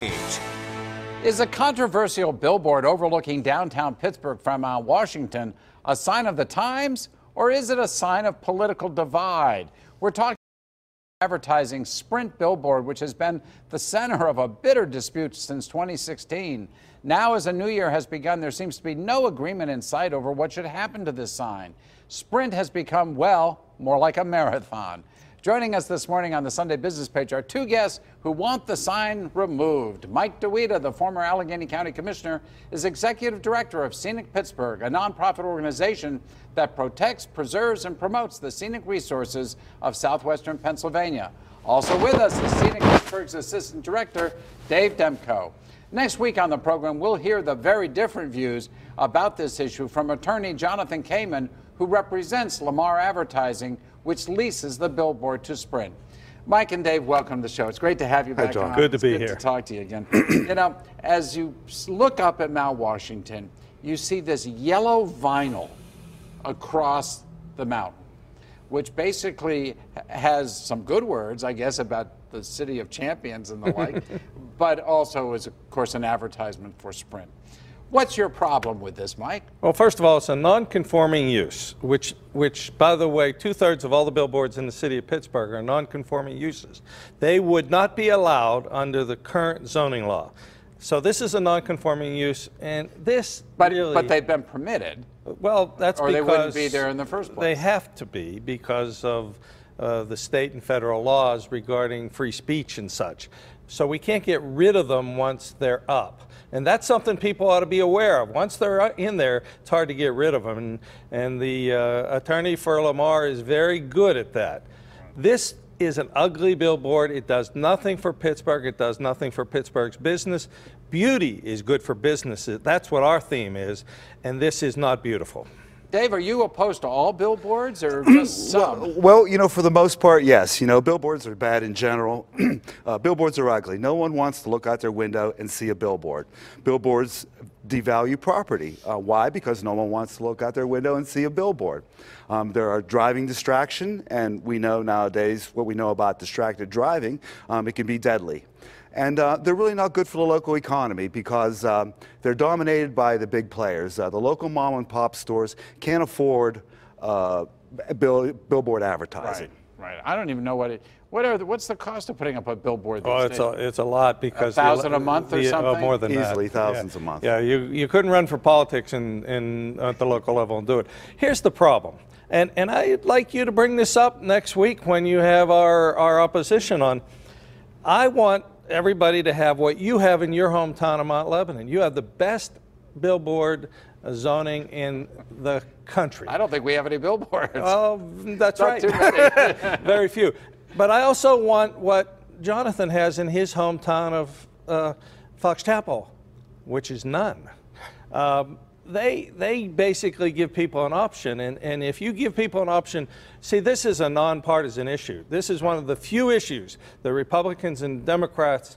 Is a controversial billboard overlooking downtown Pittsburgh from Mount Washington a sign of the times, or is it a sign of political divide? We're talking advertising Sprint billboard, which has been the center of a bitter dispute since 2016. Now, as a new year has begun, there seems to be no agreement in sight over what should happen to this sign. Sprint has become, well, more like a marathon. Joining us this morning on the Sunday Business Page are two guests who want the sign removed. Mike Dawida, the former Allegheny County Commissioner, is Executive Director of Scenic Pittsburgh, a nonprofit organization that protects, preserves, and promotes the scenic resources of southwestern Pennsylvania. Also with us is Scenic Pittsburgh's Assistant Director, Dave Demko. Next week on the program, we'll hear the very different views about this issue from attorney Jonathan Kamen, who represents Lamar Advertising, which leases the billboard to Sprint. Mike and Dave, welcome to the show. It's great to have you back. Hi, John. On. Good to be here. here. To talk to you again. You know, as you look up at Mount Washington, you see this yellow vinyl across the mountain, which basically has some good words, I guess, about the city of champions and the like, but also is, of course, an advertisement for Sprint. What's your problem with this, Mike? Well, first of all, it's a non-conforming use, which, by the way, 2/3 of all the billboards in the city of Pittsburgh are non-conforming uses. They would not be allowed under the current zoning law. So this is a non-conforming use, and this but they've been permitted. Well, that's or because they wouldn't be there in the first place. They have to be because of the state and federal laws regarding free speech and such. So we can't get rid of them once they're up. And that's something people ought to be aware of. Once they're in there, it's hard to get rid of them. And the attorney for Lamar is very good at that. This is an ugly billboard. It does nothing for Pittsburgh. It does nothing for Pittsburgh's business. Beauty is good for businesses. That's what our theme is. And this is not beautiful. Dave, are you opposed to all billboards or just some? Well, you know, for the most part, yes. You know, billboards are bad in general. Billboards are ugly. No one wants to look out their window and see a billboard. Billboards devalue property. Why? Because no one wants to look out their window and see a billboard. There are driving distraction, and we know nowadays what we know about distracted driving. It can be deadly. And they're really not good for the local economy because they're dominated by the big players. The local mom and pop stores can't afford billboard advertising. Right. I don't even know what's the cost of putting up a billboard these days? It's a lot because $1,000 a month or something. More than that. Easily thousands a month. Yeah, you couldn't run for politics at the local level and do it. Here's the problem, and I'd like you to bring this up next week when you have our opposition on. I want everybody to have what you have in your hometown of Mount Lebanon. You have the best billboard zoning in the country. I don't think we have any billboards. Oh, that's Not right. too many. Very few. But I also want what Jonathan has in his hometown of Fox Chapel, which is none. They basically give people an option, and if you give people an option, see, this is a nonpartisan issue. This is one of the few issues the Republicans and Democrats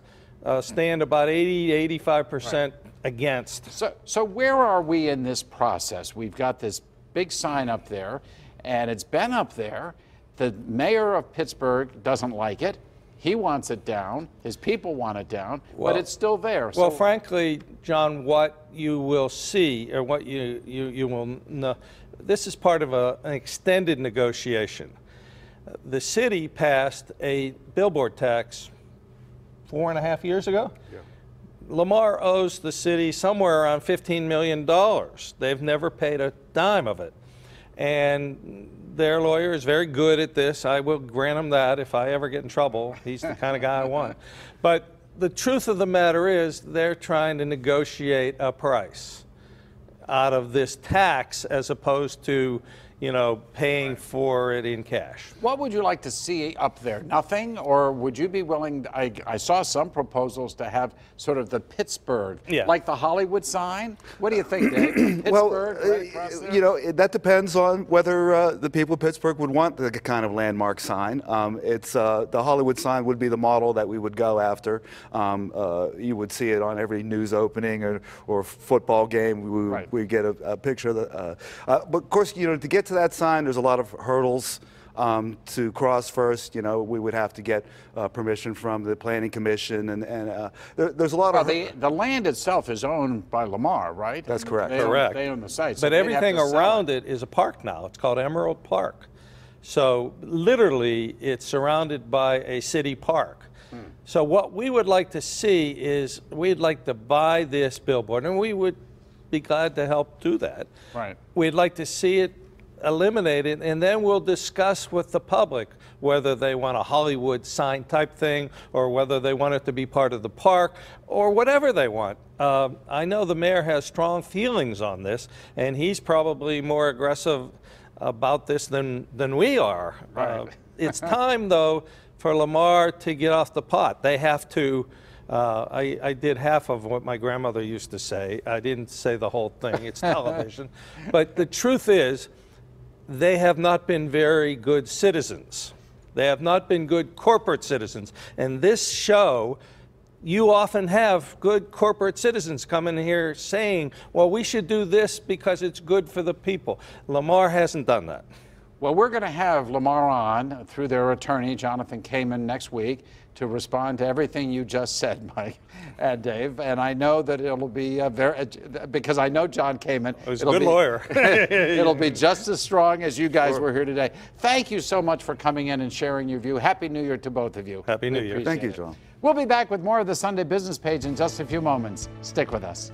stand about 80–85% against. So where are we in this process? We've got this big sign up there, and it's been up there. The mayor of Pittsburgh doesn't like it. He wants it down. His people want it down, but it's still there. Well, frankly, John, what you will see, or what you will know, this is part of an extended negotiation. The city passed a billboard tax 4.5 years ago. Yeah. Lamar owes the city somewhere around $15 million. They've never paid a dime of it. And their lawyer is very good at this. I will grant him that if I ever get in trouble. He's the kind of guy I want. But the truth of the matter is they're trying to negotiate a price out of this tax as opposed to, you know, paying for it in cash. What would you like to see up there? Nothing? Or would you be willing, I saw some proposals to have sort of the Pittsburgh, like the Hollywood sign. What do you think, Dave? Pittsburgh, well, right across there? you know, that depends on whether the people of Pittsburgh would want the kind of landmark sign. The Hollywood sign would be the model that we would go after. You would see it on every news opening or football game. We get a picture of the. But of course, you know, to get to that sign, there's a lot of hurdles. To cross first, you know, we would have to get permission from the Planning Commission, and there's a lot of... The land itself is owned by Lamar, right? That's correct. Correct. They own the site. So But they'd have everything to sell around it is a park now. It's called Emerald Park. So literally, it's surrounded by a city park. So what we would like to see is, we'd like to buy this billboard, and we would be glad to help do that. Right. We'd like to see it eliminated, and then we'll discuss with the public whether they want a Hollywood sign type thing, or whether they want it to be part of the park, or whatever they want. I know the mayor has strong feelings on this, and he's probably more aggressive about this than we are. Right. It's time, though, for Lamar to get off the pot. They have to. I did half of what my grandmother used to say. I didn't say the whole thing. It's television. But the truth is, they have not been very good citizens. They have not been good corporate citizens. And this show, you often have good corporate citizens come in here saying, well, we should do this because it's good for the people. Lamar hasn't done that. Well, we're going to have Lamar on through their attorney, Jonathan Kamen, next week to respond to everything you just said, Mike and Dave. And I know that it'll be because I know John Kamen. He's a good lawyer. It'll be just as strong as you guys were here today. Thank you so much for coming in and sharing your view. Happy New Year to both of you. Happy New Year. Thank you, John. We'll be back with more of the Sunday Business Page in just a few moments. Stick with us.